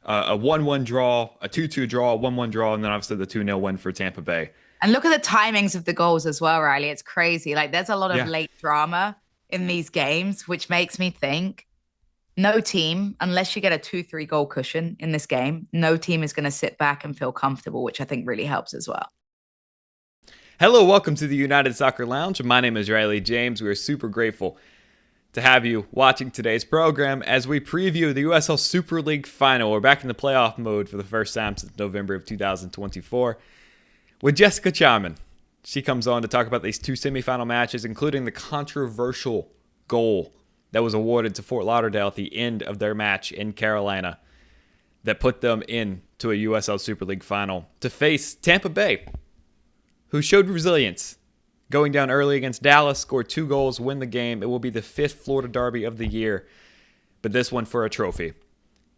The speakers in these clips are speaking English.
a 1-1 draw, a 2-2 draw, a 1-1 draw, and then obviously the 2-0 win for Tampa Bay. And look at the timings of the goals as well, Riley. It's crazy. Like there's a lot of Yeah. late drama in these games, which makes me think no team, unless you get a 2-3 goal cushion in this game, no team is going to sit back and feel comfortable, which I think really helps as well. Hello, welcome to the United Soccer Lounge. My name is Riley James. We are super grateful to have you watching today's program as we preview the USL Super League Final. We're back in the playoff mode for the first time since November of 2024 with Jessica Charman. She comes on to talk about these two semifinal matches, including the controversial goal that was awarded to Fort Lauderdale at the end of their match in Carolina that put them into a USL Super League Final to face Tampa Bay, who showed resilience. Going down early against Dallas, scored 2 goals, win the game. It will be the 5th Florida derby of the year, but this one for a trophy.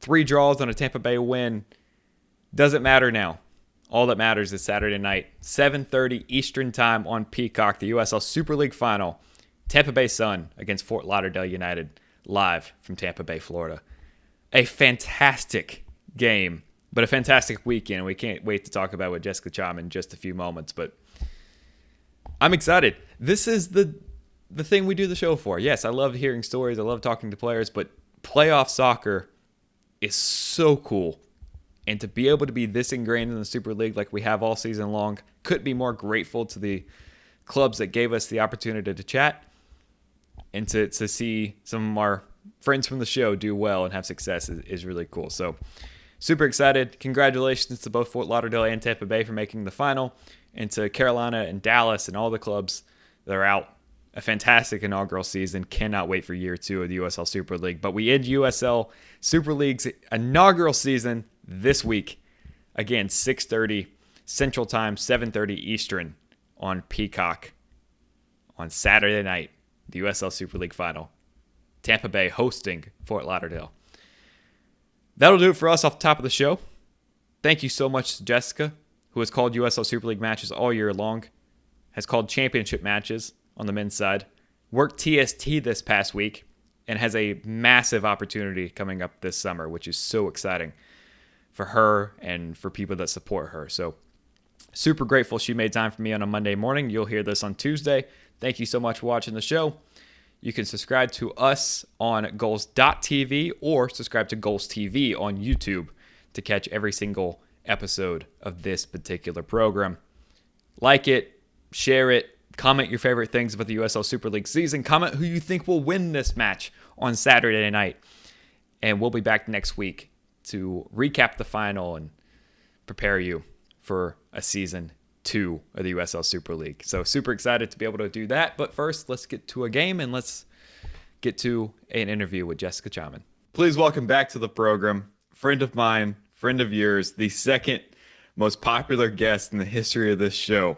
3 draws on a Tampa Bay win. Doesn't matter now. All that matters is Saturday night, 7:30 Eastern Time on Peacock, the USL Super League Final. Tampa Bay Sun against Fort Lauderdale United, live from Tampa Bay, Florida. A fantastic game, but a fantastic weekend. We can't wait to talk about it with Jessica Charman in just a few moments, but I'm excited. This is the thing we do the show for. Yes, I love hearing stories. I love talking to players, but playoff soccer is so cool. And to be able to be this ingrained in the Super League like we have all season long, couldn't be more grateful to the clubs that gave us the opportunity to chat and to see some of our friends from the show do well and have success is really cool. So super excited. Congratulations to both Fort Lauderdale and Tampa Bay for making the final, and to Carolina and Dallas and all the clubs that are out. A fantastic inaugural season. Cannot wait for year 2 of the USL Super League. But we end USL Super League's inaugural season this week. Again, 6:30 Central Time, 7:30 Eastern on Peacock on Saturday night. The USL Super League Final. Tampa Bay hosting Fort Lauderdale. That'll do it for us off the top of the show. Thank you so much to Jessica, who has called USL Super League matches all year long, has called championship matches on the men's side, worked TST this past week, and has a massive opportunity coming up this summer, which is so exciting for her and for people that support her. So super grateful she made time for me on a Monday morning. You'll hear this on Tuesday. Thank you so much for watching the show. You can subscribe to us on goals.tv or subscribe to Goals TV on YouTube to catch every single episode of this particular program. Like it, share it, comment your favorite things about the USL Super League season. Comment who you think will win this match on Saturday night. And we'll be back next week to recap the final and prepare you for a season 2 of the USL Super League. So super excited to be able to do that. But first, let's get to a game and let's get to an interview with Jessica Charman. Please welcome back to the program, friend of mine, friend of yours, the second most popular guest in the history of this show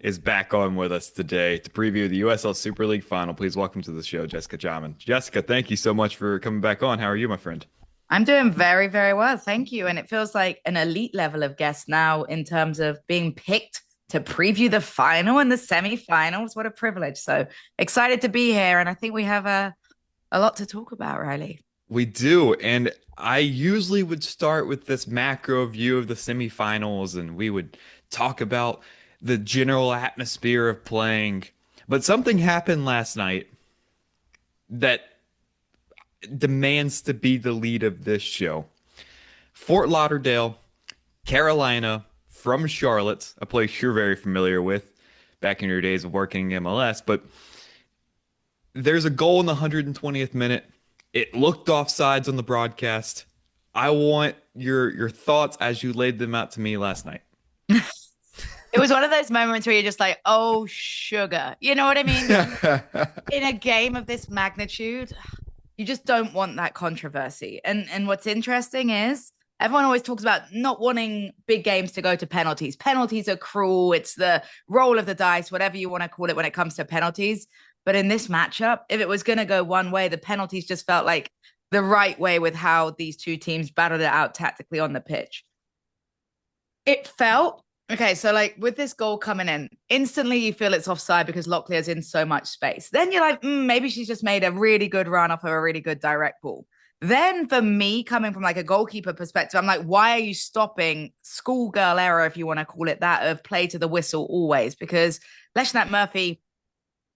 is back on with us today to preview the USL Super League Final. Please welcome to the show, Jessica Charman. Jessica, thank you so much for coming back on. How are you, my friend? I'm doing very, very well. Thank you. And it feels like an elite level of guest now in terms of being picked to preview the final and the semifinals. What a privilege. So excited to be here. And I think we have a lot to talk about, Riley. We do. And I usually would start with this macro view of the semifinals and we would talk about the general atmosphere of playing. But something happened last night that demands to be the lead of this show. Fort Lauderdale, Carolina, from Charlotte, a place you're very familiar with back in your days of working in MLS. But there's a goal in the 120th minute. It looked offsides on the broadcast. I want your thoughts as you laid them out to me last night. It was one of those moments where you're just like, oh, sugar. You know what I mean? In a game of this magnitude, you just don't want that controversy. And what's interesting is everyone always talks about not wanting big games to go to penalties. Penalties are cruel. It's the roll of the dice, whatever you want to call it when it comes to penalties. But in this matchup, if it was going to go one way, the penalties just felt like the right way with how these two teams battled it out tactically on the pitch. It felt, okay, so like with this goal coming in, instantly you feel it's offside because Locklear's in so much space. Then you're like, maybe she's just made a really good run off of a really good direct ball. Then for me, coming from like a goalkeeper perspective, I'm like, why are you stopping schoolgirl error, if you want to call it that, of play to the whistle always? Because Leshnack Murphy,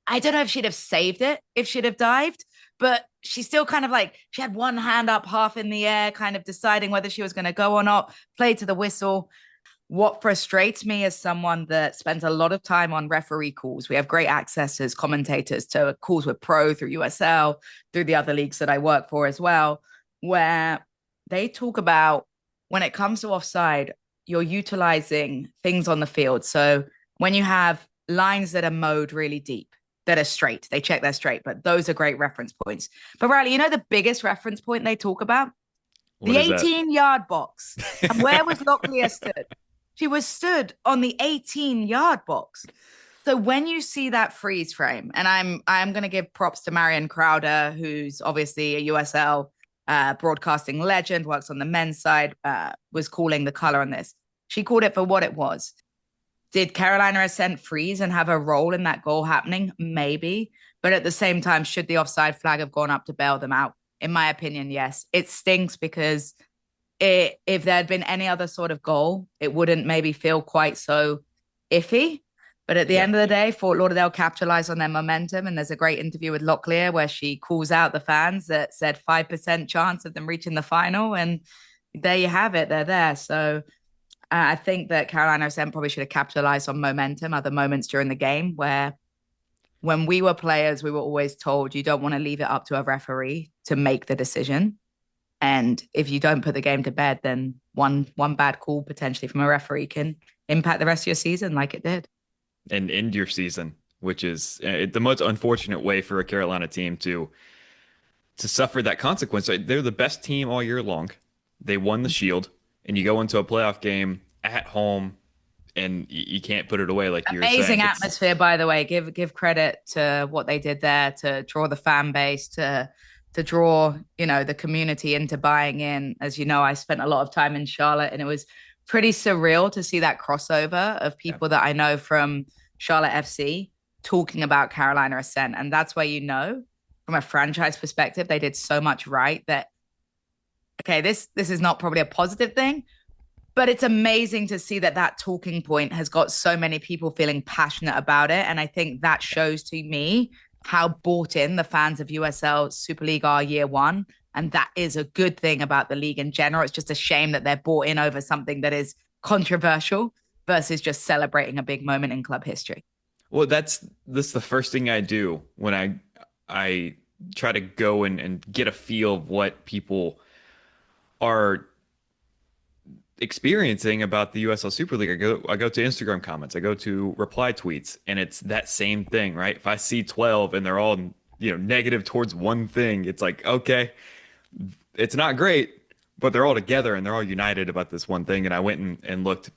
I don't know if she'd have saved it if she'd have dived, but she still kind of like, she had one hand up, half in the air, kind of deciding whether she was going to go or not, play to the whistle. What frustrates me as someone that spends a lot of time on referee calls, we have great access as commentators to calls with Pro through USL, through the other leagues that I work for as well, where they talk about when it comes to offside, you're utilizing things on the field. So when you have lines that are mowed really deep, that are straight, they check they're straight, but those are great reference points. But Riley, you know the biggest reference point they talk about? What The is that? 18-yard box. And where was Locklear stood? She was stood on the 18-yard box. So when you see that freeze frame, and I'm going to give props to Marion Crowder, who's obviously a USL broadcasting legend, works on the men's side, was calling the color on this. She called it for what it was. Did Carolina Ascent freeze and have a role in that goal happening? Maybe. But at the same time, should the offside flag have gone up to bail them out? In my opinion, yes. It stinks because if there had been any other sort of goal, it wouldn't maybe feel quite so iffy. But at the end of the day, Fort Lauderdale capitalized on their momentum. And there's a great interview with Locklear where she calls out the fans that said 5% chance of them reaching the final. And there you have it. They're there. So I think that Carolina Ascent probably should have capitalized on momentum, other moments during the game where when we were players, we were always told you don't want to leave it up to a referee to make the decision. And if you don't put the game to bed, then one bad call potentially from a referee can impact the rest of your season like it did. And end your season, which is the most unfortunate way for a Carolina team to suffer that consequence. They're the best team all year long. They won the Shield, and you go into a playoff game at home, and you can't put it away like you were saying. Amazing atmosphere, by the way. Give credit to what they did there to draw the fan base, to draw, the community into buying in. As you know, I spent a lot of time in Charlotte, and it was pretty surreal to see that crossover of people that I know from Charlotte FC talking about Carolina Ascent. And that's where, from a franchise perspective, they did so much right that, okay, this is not probably a positive thing, but it's amazing to see that talking point has got so many people feeling passionate about it. And I think that shows to me how bought in the fans of USL Super League are year one. And that is a good thing about the league in general. It's just a shame that they're bought in over something that is controversial versus just celebrating a big moment in club history. Well, that's the first thing I do when I try to go and get a feel of what people are experiencing about the USL Super League. I go to Instagram comments, I go to reply tweets, and it's that same thing, right? If I see 12 and they're all negative towards one thing, it's like, okay, it's not great, but they're all together and they're all united about this one thing. And I went and looked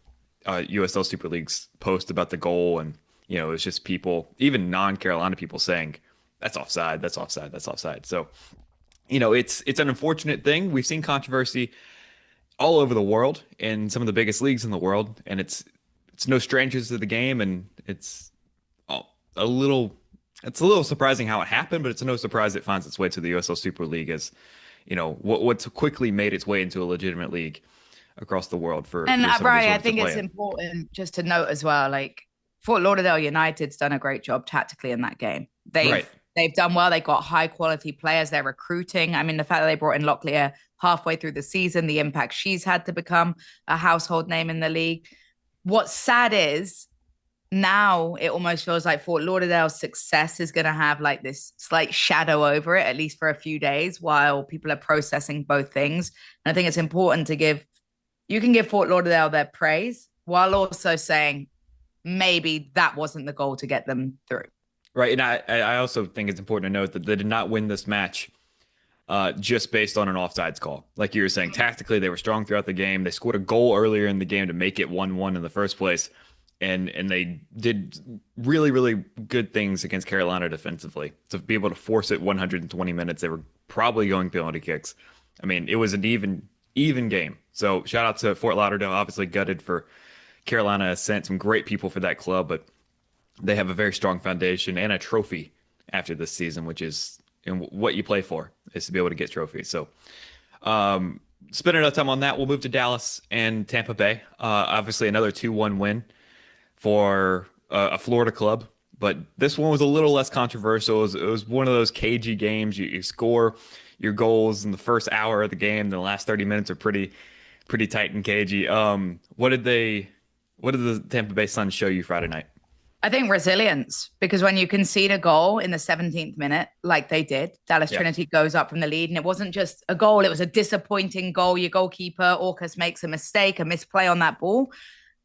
USL Super League's post about the goal, and it was just people, even non-Carolina people, saying that's offside, that's offside, that's offside. So it's an unfortunate thing. We've seen controversy all over the world in some of the biggest leagues in the world, and it's no strangers to the game, and it's a little surprising how it happened, but it's no surprise it finds its way to the USL Super League as what's quickly made its way into a legitimate league across the world for Brian, I think it's important just to note as well, like Fort Lauderdale United's done a great job tactically in that game. They've done well. They got high quality players. They're recruiting. I mean, the fact that they brought in Locklear halfway through the season, the impact she's had to become a household name in the league. What's sad is now it almost feels like Fort Lauderdale's success is going to have like this slight shadow over it, at least for a few days, while people are processing both things. And I think it's important to give Fort Lauderdale their praise while also saying maybe that wasn't the goal to get them through. Right. And I also think it's important to note that they did not win this match just based on an offsides call. Like you were saying, tactically, they were strong throughout the game. They scored a goal earlier in the game to make it 1-1 in the first place. And they did really, really good things against Carolina defensively. To be able to force it 120 minutes, they were probably going penalty kicks. I mean, it was an even game. So shout out to Fort Lauderdale, obviously gutted for Carolina Ascent, some great people for that club, but they have a very strong foundation and a trophy after this season, which is and what you play for is to be able to get trophies. So, spending enough time on that, we'll move to Dallas and Tampa Bay. Obviously, another 2-1 win for a Florida club, but this one was a little less controversial. It was one of those cagey games. You score your goals in the first hour of the game. The last 30 minutes are pretty tight and cagey. What did the Tampa Bay Sun show you Friday night? I think resilience, because when you concede a goal in the 17th minute, like they did, Dallas Trinity goes up from the lead, and it wasn't just a goal, it was a disappointing goal. Your goalkeeper, Orcus, makes a mistake, a misplay on that ball.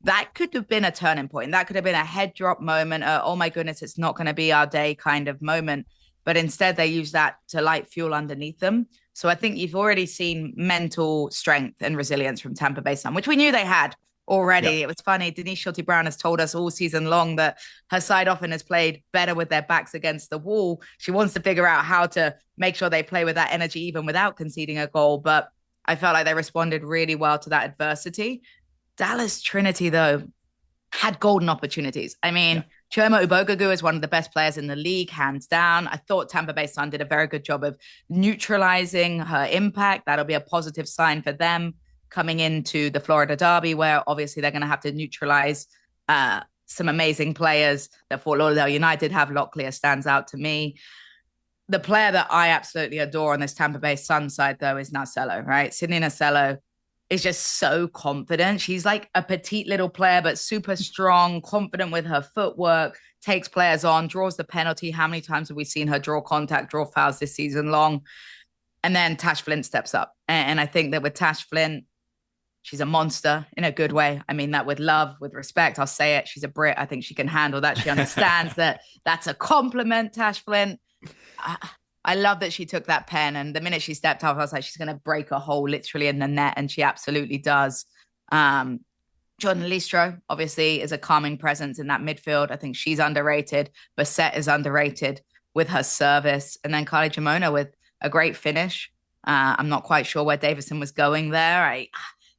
That could have been a turning point. That could have been a head drop moment, oh my goodness, it's not going to be our day kind of moment. But instead, they use that to light fuel underneath them. So I think you've already seen mental strength and resilience from Tampa Bay Sun, which we knew they had already. Yeah. It was funny. Denise Schulte-Brown has told us all season long that her side often has played better with their backs against the wall. She wants to figure out how to make sure they play with that energy even without conceding a goal. But I felt like they responded really well to that adversity. Dallas Trinity, though, had golden opportunities. I mean, Chioma Ubogagu is one of the best players in the league, hands down. I thought Tampa Bay Sun did a very good job of neutralizing her impact. That'll be a positive sign for them coming into the Florida Derby, where obviously they're going to have to neutralize some amazing players that Fort Lauderdale United have. Locklear stands out to me. The player that I absolutely adore on this Tampa Bay Sun side, though, is Narcello, right? Sydney Narcello is just so confident. She's like a petite little player, but super strong, confident with her footwork, takes players on, draws the penalty. How many times have we seen her draw contact, draw fouls this season long? And then Tash Flint steps up. And I think that with Tash Flint, she's a monster in a good way. I mean that with love, with respect. I'll say it. She's a Brit. I think she can handle that. She understands that that's a compliment, Tash Flint. I love that she took that pen, and the minute she stepped up, I was like, she's going to break a hole literally in the net, and she absolutely does. Jordan Listro, obviously, is a calming presence in that midfield. I think she's underrated. Bassett is underrated with her service. And then Kylie Jamona with a great finish. I'm not quite sure where Davison was going there.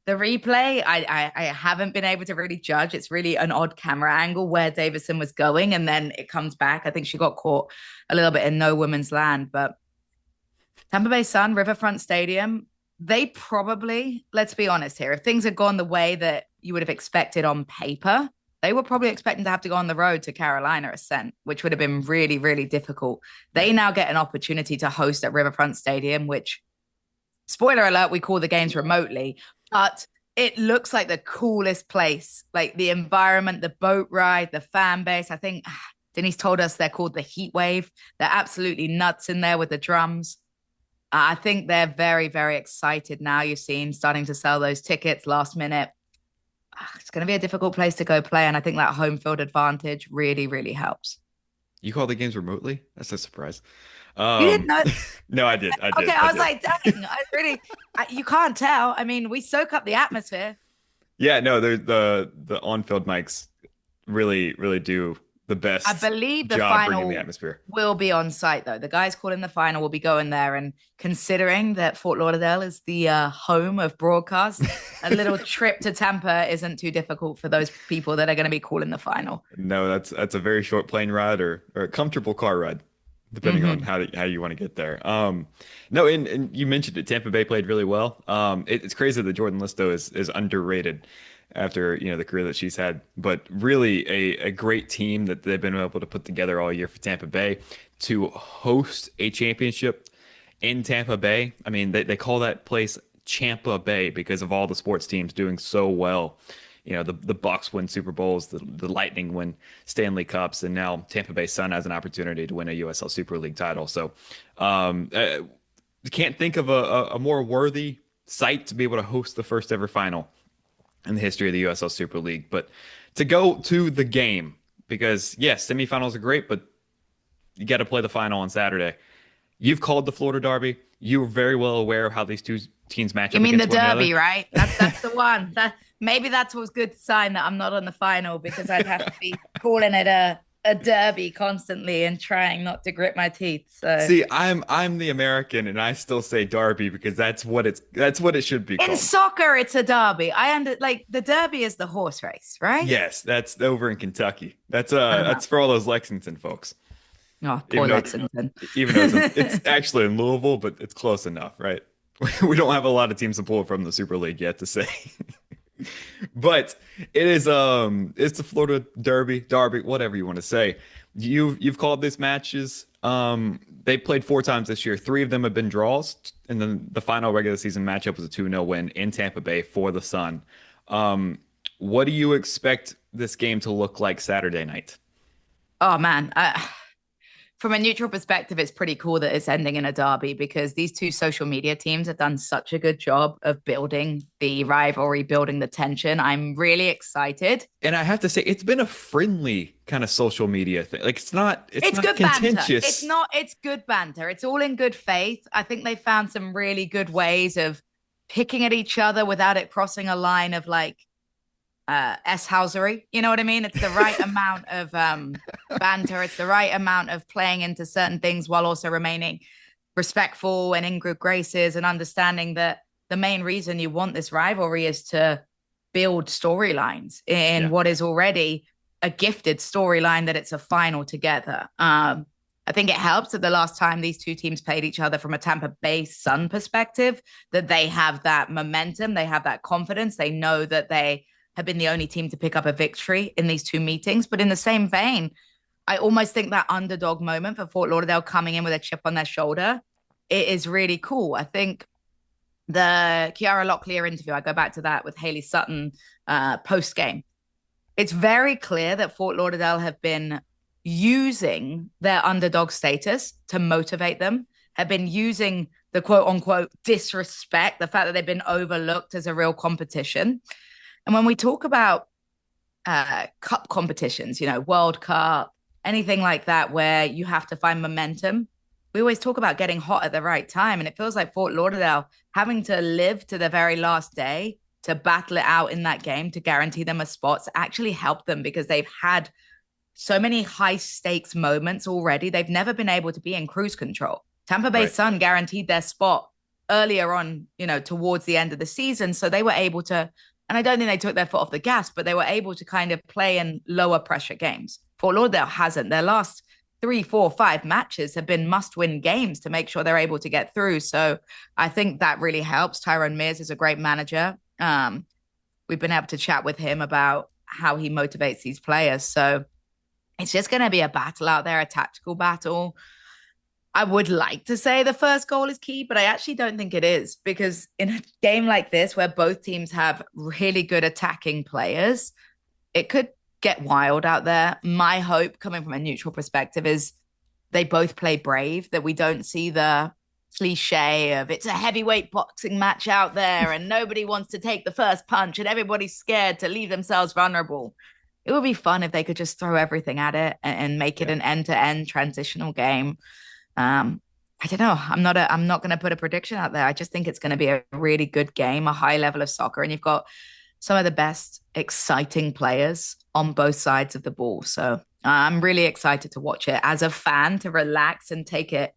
The replay, I haven't been able to really judge. It's really an odd camera angle where Davison was going, and then it comes back. I think she got caught a little bit in no woman's land. But Tampa Bay Sun, Riverfront Stadium, they probably, let's be honest here, if things had gone the way that you would have expected on paper, they were probably expecting to have to go on the road to Carolina Ascent, which would have been really, really difficult. They now get an opportunity to host at Riverfront Stadium, which, spoiler alert, we call the games remotely. But it looks like the coolest place, like the environment, the boat ride, the fan base. I think Denise told us they're called the Heat Wave. They're absolutely nuts in there with the drums. I think they're very, very excited now. You've seen starting to sell those tickets last minute. It's going to be a difficult place to go play. And I think that home field advantage really, really helps. You call the games remotely? That's a surprise. You didn't know? No, I did. Okay, I was like, dang, you can't tell. I mean, we soak up the atmosphere. Yeah, no, the on-field mics really, really do the best. I believe the job final bringing the atmosphere will be on site, though. The guys calling the final will be going there, and considering that Fort Lauderdale is the home of broadcast, a little trip to Tampa isn't too difficult for those people that are going to be calling the final. No, that's a very short plane ride or a comfortable car ride, depending on how you want to get there. No, and you mentioned it. Tampa Bay played really well. It's crazy that Jordan Listo is underrated after the career that she's had, but really a great team that they've been able to put together all year for Tampa Bay to host a championship in Tampa Bay. I mean, they call that place Champa Bay because of all the sports teams doing so well. The Bucks win Super Bowls, the Lightning win Stanley Cups, and now Tampa Bay Sun has an opportunity to win a USL Super League title. So can't think of a more worthy site to be able to host the first ever final in the history of the USL Super League. But to go to the game, because yes, semifinals are great, but you got to play the final on Saturday. You've called the Florida Derby. You're very well aware of how these two teams match up. You mean the Derby, another. Right? That's the one. Maybe that was a good sign that I'm not on the final, because I'd have to be calling it a derby constantly and trying not to grit my teeth. So see, I'm the American, and I still say derby because that's what it should be called. In soccer, it's a derby. The derby is the horse race, right? Yes, that's over in Kentucky. That's for all those Lexington folks. Oh, poor even though Lexington. even though it's actually in Louisville, but it's close enough, right? We don't have a lot of teams to pull from the Super League yet to say. But it's the Florida Derby, whatever you want to say. You've called these matches. They played 4 times this year. 3 of them have been draws, and then the final regular season matchup was a 2-0 win in Tampa Bay for the Sun. What do you expect this game to look like Saturday night? Oh man, from a neutral perspective, it's pretty cool that it's ending in a derby because these two social media teams have done such a good job of building the rivalry, building the tension. I'm really excited. And I have to say, it's been a friendly kind of social media thing. Like it's It's not good banter. contentious. It's good banter. It's all in good faith. I think they found some really good ways of picking at each other without it crossing a line of like S-housery. You know what I mean? It's the right amount of banter. It's the right amount of playing into certain things while also remaining respectful and in good graces and understanding that the main reason you want this rivalry is to build storylines in Yeah. what is already a gifted storyline that it's a final together. I think it helps that the last time these two teams played each other from a Tampa Bay Sun perspective, that they have that momentum, they have that confidence, they know that they have been the only team to pick up a victory in these two meetings. But in the same vein, I almost think that underdog moment for Fort Lauderdale coming in with a chip on their shoulder, it is really cool. I think the Kiara Locklear interview, I go back to that with Haley Sutton post game. It's very clear that Fort Lauderdale have been using their underdog status to motivate them, have been using the quote unquote disrespect, the fact that they've been overlooked as a real competition. And when we talk about cup competitions, World Cup, anything like that, where you have to find momentum, we always talk about getting hot at the right time. And it feels like Fort Lauderdale having to live to the very last day to battle it out in that game to guarantee them a spot actually helped them because they've had so many high stakes moments already. They've never been able to be in cruise control. Tampa Bay Right. Sun guaranteed their spot earlier on, towards the end of the season. So they were able to, and I don't think they took their foot off the gas, but they were able to kind of play in lower pressure games. Fort Lauderdale hasn't. Their last 3, 4, 5 matches have been must-win games to make sure they're able to get through. So I think that really helps. Tyrone Mears is a great manager. We've been able to chat with him about how he motivates these players. So it's just going to be a battle out there, a tactical battle. I would like to say the first goal is key, but I actually don't think it is because in a game like this where both teams have really good attacking players, it could get wild out there. My hope coming from a neutral perspective is they both play brave, that we don't see the cliche of it's a heavyweight boxing match out there and nobody wants to take the first punch and everybody's scared to leave themselves vulnerable. It would be fun if they could just throw everything at it and make it an end-to-end transitional game. I don't know. I'm not going to put a prediction out there. I just think it's going to be a really good game, a high level of soccer, and you've got some of the best exciting players on both sides of the ball. So I'm really excited to watch it as a fan, to relax and take it,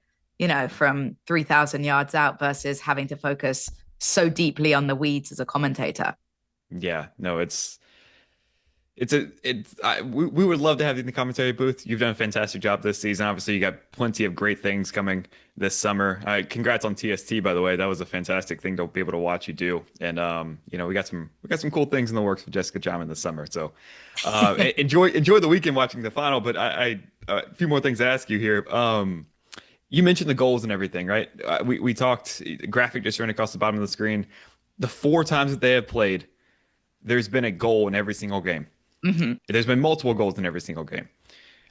from 3,000 yards out versus having to focus so deeply on the weeds as a commentator. Yeah, no, we would love to have you in the commentary booth. You've done a fantastic job this season. Obviously, you got plenty of great things coming this summer. Congrats on TST, by the way. That was a fantastic thing to be able to watch you do. And we got some cool things in the works with Jessica Charman this summer. So enjoy the weekend watching the final. But I a few more things to ask you here. You mentioned the goals and everything, right? We talked graphic just ran across the bottom of the screen. The 4 times that they have played, there's been a goal in every single game. Mm-hmm. There's been multiple goals in every single game.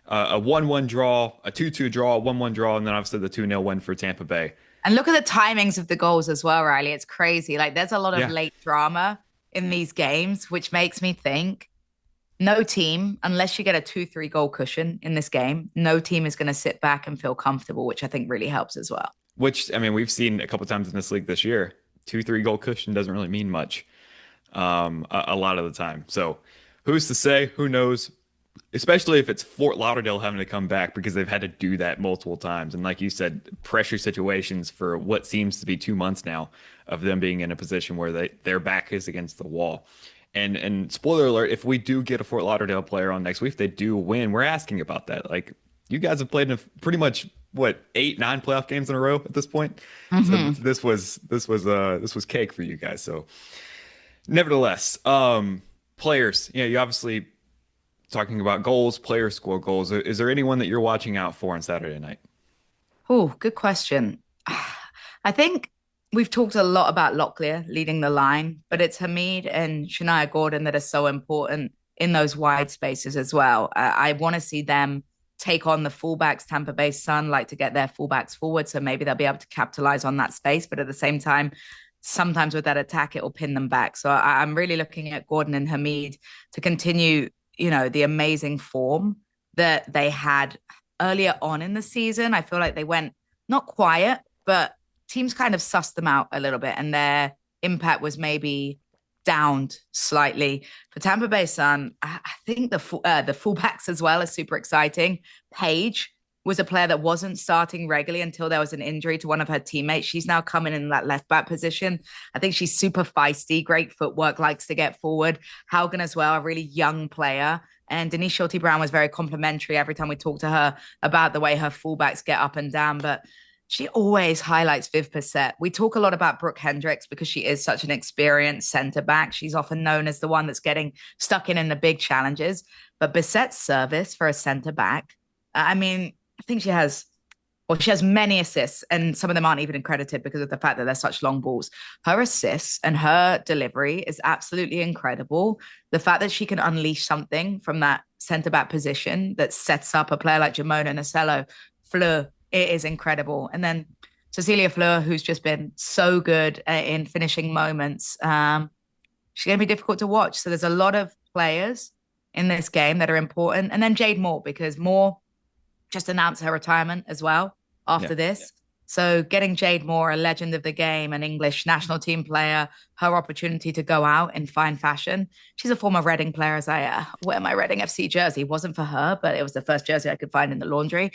A 1-1 draw, a 2-2 draw, a 1-1 draw, and then obviously the 2-0 win for Tampa Bay. And look at the timings of the goals as well, Riley. It's crazy. Like there's a lot of late drama in these games, which makes me think no team, unless you get a 2-3 goal cushion in this game, no team is going to sit back and feel comfortable, which I think really helps as well. Which, I mean, we've seen a couple times in this league this year. 2-3 goal cushion doesn't really mean much a lot of the time. So who's to say? Who knows? Especially if it's Fort Lauderdale having to come back because they've had to do that multiple times. And like you said, pressure situations for what seems to be 2 months now of them being in a position where their back is against the wall. And spoiler alert, if we do get a Fort Lauderdale player on next week, if they do win, we're asking about that. Like, You guys have played in pretty much what 8, 9 playoff games in a row at this point. So Hmm. this was cake for you guys. So nevertheless, players, you obviously talking about goals, players score goals. Is there anyone that you're watching out for on Saturday night? Oh, good question. I think we've talked a lot about Locklear leading the line, but it's Hamid and Shania Gordon that are so important in those wide spaces as well. I want to see them take on the fullbacks. Tampa Bay Sun like to get their fullbacks forward, so maybe they'll be able to capitalize on that space. But at the same time, sometimes with that attack, it will pin them back. So I'm really looking at Gordon and Hamid to continue, the amazing form that they had earlier on in the season. I feel like they went not quiet, but teams kind of sussed them out a little bit, and their impact was maybe downed slightly. For Tampa Bay Sun, I think the fullbacks as well is super exciting. Paige was a player that wasn't starting regularly until there was an injury to one of her teammates. She's now coming in that left back position. I think she's super feisty, great footwork, likes to get forward. Haugen as well, a really young player. And Denise Schulte Brown was very complimentary every time we talked to her about the way her fullbacks get up and down. But she always highlights Viv Bissett. We talk a lot about Brooke Hendricks because she is such an experienced centre back. She's often known as the one that's getting stuck in the big challenges. But Bissett's service for a centre back, I mean, I think she has many assists, and some of them aren't even accredited because of the fact that they're such long balls. Her assists and her delivery is absolutely incredible. The fact that she can unleash something from that centre back position that sets up a player like Jamona Nacello, Fleur, it is incredible. And then Cecilia Fleur, who's just been so good in finishing moments. She's going to be difficult to watch. So there's a lot of players in this game that are important. And then Jade Moore, because Moore just announced her retirement as well after this. Yeah. So getting Jade Moore, a legend of the game, an English national team player, her opportunity to go out in fine fashion. She's a former Reading player, as I wear my Reading FC jersey. It wasn't for her, but it was the first jersey I could find in the laundry.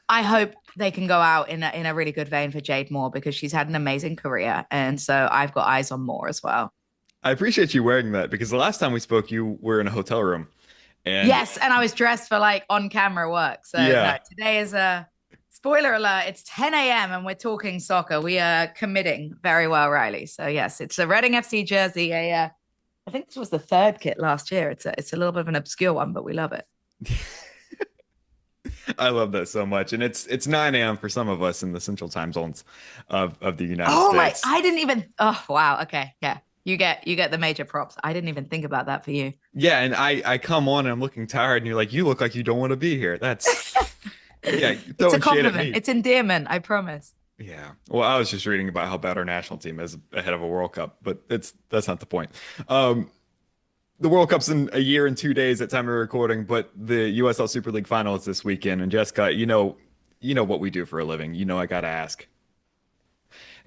I hope they can go out in a really good vein for Jade Moore because she's had an amazing career. And so I've got eyes on Moore as well. I appreciate you wearing that because the last time we spoke, you were in a hotel room. And yes, and I was dressed for like on-camera work. So no, today is a spoiler alert. It's 10 a.m. and we're talking soccer. We are committing very well, Riley. So yes, it's a Reading FC jersey. I think this was the third kit last year. It's a little bit of an obscure one, but we love it. I love that so much, and it's 9 a.m. for some of us in the central time zones of the United States. I didn't even. Oh wow. Okay, yeah. You get the major props. I didn't even think about that for you. Yeah, and I come on and I'm looking tired, and you're like, you look like you don't want to be here. That's yeah. It's a compliment. It's endearment. I promise. Yeah. Well, I was just reading about how bad our national team is ahead of a World Cup, but that's not the point. The World Cup's in a year and 2 days at time of recording, but the USL Super League Final is this weekend. And Jessica, you know what we do for a living. I gotta ask.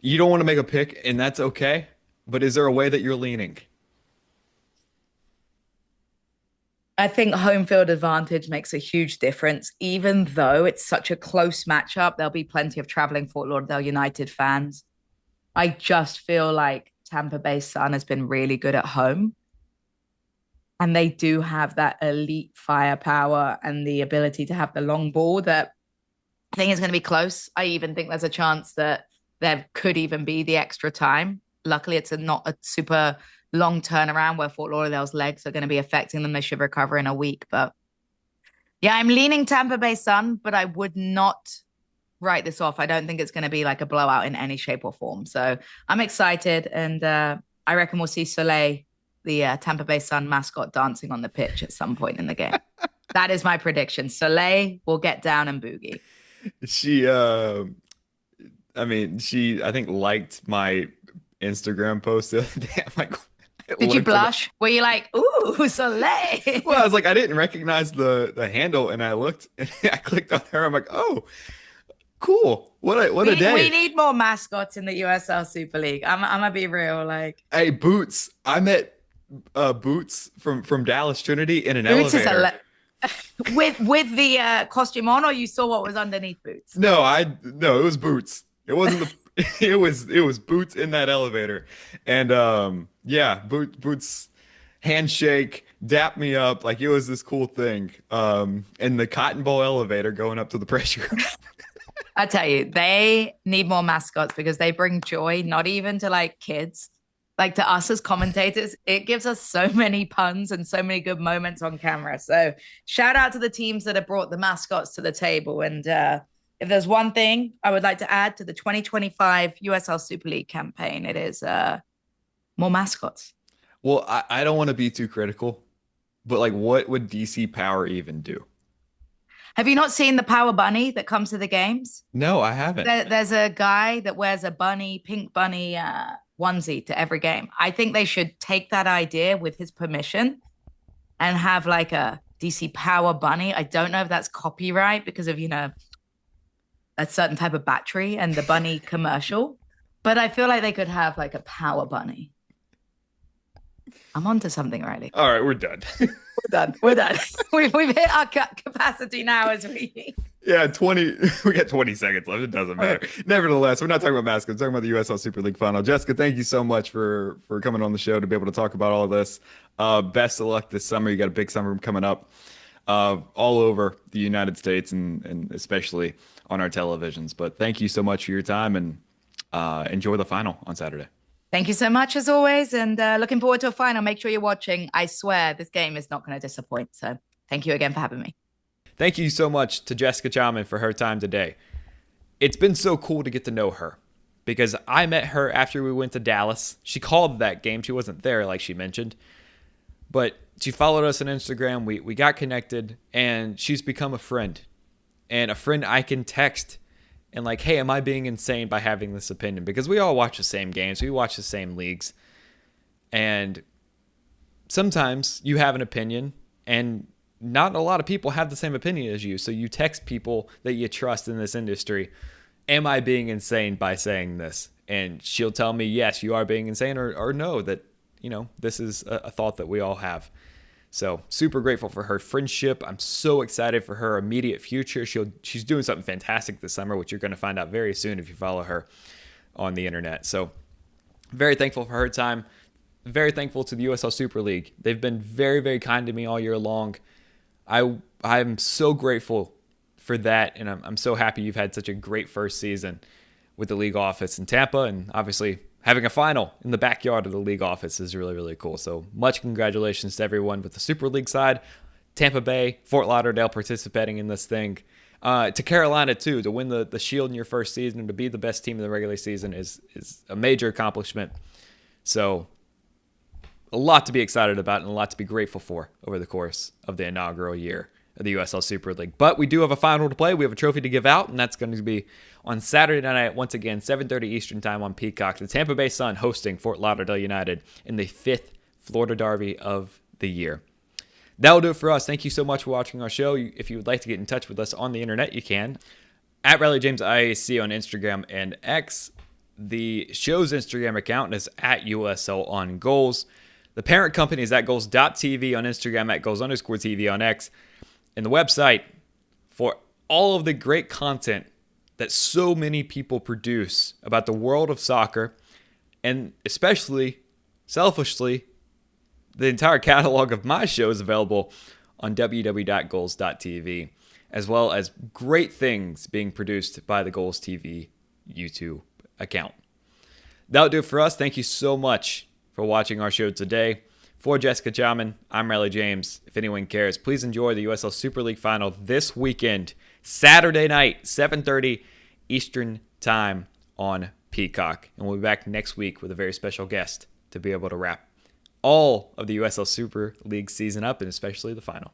You don't want to make a pick, and that's okay. But is there a way that you're leaning? I think home field advantage makes a huge difference. Even though it's such a close matchup, there'll be plenty of traveling Fort Lauderdale United fans. I just feel like Tampa Bay Sun has been really good at home. And they do have that elite firepower and the ability to have the long ball that I think is going to be close. I even think there's a chance that there could even be the extra time. Luckily, it's not a super long turnaround where Fort Lauderdale's legs are going to be affecting them. They should recover in a week. But yeah, I'm leaning Tampa Bay Sun, but I would not write this off. I don't think it's going to be like a blowout in any shape or form. So I'm excited. And I reckon we'll see Soleil, the Tampa Bay Sun mascot, dancing on the pitch at some point in the game. That is my prediction. Soleil will get down and boogie. She, I think liked my Instagram post the other day. I'm like, did you blush? Were you like, ooh, Soleil? Well, I was like, I didn't recognize the handle, and I looked and I clicked on her. I'm like, oh, cool. What a day. We need more mascots in the USL Super League. I'm gonna be real. Like, hey, Boots. I met Boots from Dallas Trinity in an elevator. With the costume on, or you saw what was underneath Boots? No, it was Boots. It wasn't it was Boots in that elevator. And yeah, Boots handshake, dapped me up like it was this cool thing. In the Cotton Bowl elevator going up to the press room. I tell you, they need more mascots because they bring joy, not even to like kids, like to us as commentators. It gives us so many puns and so many good moments on camera. So shout out to the teams that have brought the mascots to the table. And if there's one thing I would like to add to the 2025 USL Super League campaign, it is more mascots. Well, I don't want to be too critical, but like, what would DC Power even do? Have you not seen the Power Bunny that comes to the games? No, I haven't. There's a guy that wears a pink bunny onesie to every game. I think they should take that idea with his permission and have like a DC Power Bunny. I don't know if that's copyright because of, a certain type of battery and the bunny commercial, but I feel like they could have like a Power Bunny. I'm onto something, Riley. All right, we're done. We're done. We've hit our capacity now as we. Yeah, 20. We got 20 seconds left. It doesn't matter. Okay. Nevertheless, we're not talking about mascots. We're talking about the USL Super League Final. Jessica, thank you so much for coming on the show to be able to talk about all of this. Best of luck this summer. You got a big summer coming up all over the United States and especially on our televisions. But thank you so much for your time and enjoy the final on Saturday. Thank you so much, as always, and looking forward to a final. Make sure you're watching. I swear this game is not going to disappoint. So thank you again for having me. Thank you so much to Jessica Charman for her time today. It's been so cool to get to know her because I met her after we went to Dallas. She called that game. She wasn't there, like she mentioned, but she followed us on Instagram. We got connected, and she's become a friend, and a friend I can text and like, hey, am I being insane by having this opinion? Because we all watch the same games. We watch the same leagues. And sometimes you have an opinion and not a lot of people have the same opinion as you. So you text people that you trust in this industry. Am I being insane by saying this? And she'll tell me, yes, you are being insane, or no, that, this is a thought that we all have. So super grateful for her friendship. I'm so excited for her immediate future. She's doing something fantastic this summer, which you're going to find out very soon if you follow her on the internet. So very thankful for her time. Very thankful to the USL Super League. They've been very, very kind to me all year long. I'm so grateful for that, and I'm so happy you've had such a great first season with the league office in Tampa, and obviously having a final in the backyard of the league office is really, really cool. So much congratulations to everyone with the Super League side, Tampa Bay, Fort Lauderdale participating in this thing. To Carolina, too, to win the Shield in your first season and to be the best team in the regular season is a major accomplishment. So a lot to be excited about and a lot to be grateful for over the course of the inaugural year of the USL Super League. But we do have a final to play. We have a trophy to give out, and that's going to be on Saturday night, once again, 7:30 Eastern time on Peacock. The Tampa Bay Sun hosting Fort Lauderdale United in the 5th Florida Derby of the year. That'll do it for us. Thank you so much for watching our show. If you would like to get in touch with us on the internet, you can. At Riley James IAC on Instagram and X. The show's Instagram account is at USL on Goals. The parent company is at goals.tv on Instagram, at goals_TV on X. And the website for all of the great content that so many people produce about the world of soccer, and especially, selfishly, the entire catalog of my show is available on www.goals.tv, as well as great things being produced by the Goals TV YouTube account. That'll do it for us. Thank you so much for watching our show today. For Jessica Charman, I'm Riley James. If anyone cares, please enjoy the USL Super League Final this weekend, Saturday night, 7:30 Eastern Time on Peacock. And we'll be back next week with a very special guest to be able to wrap all of the USL Super League season up, and especially the final.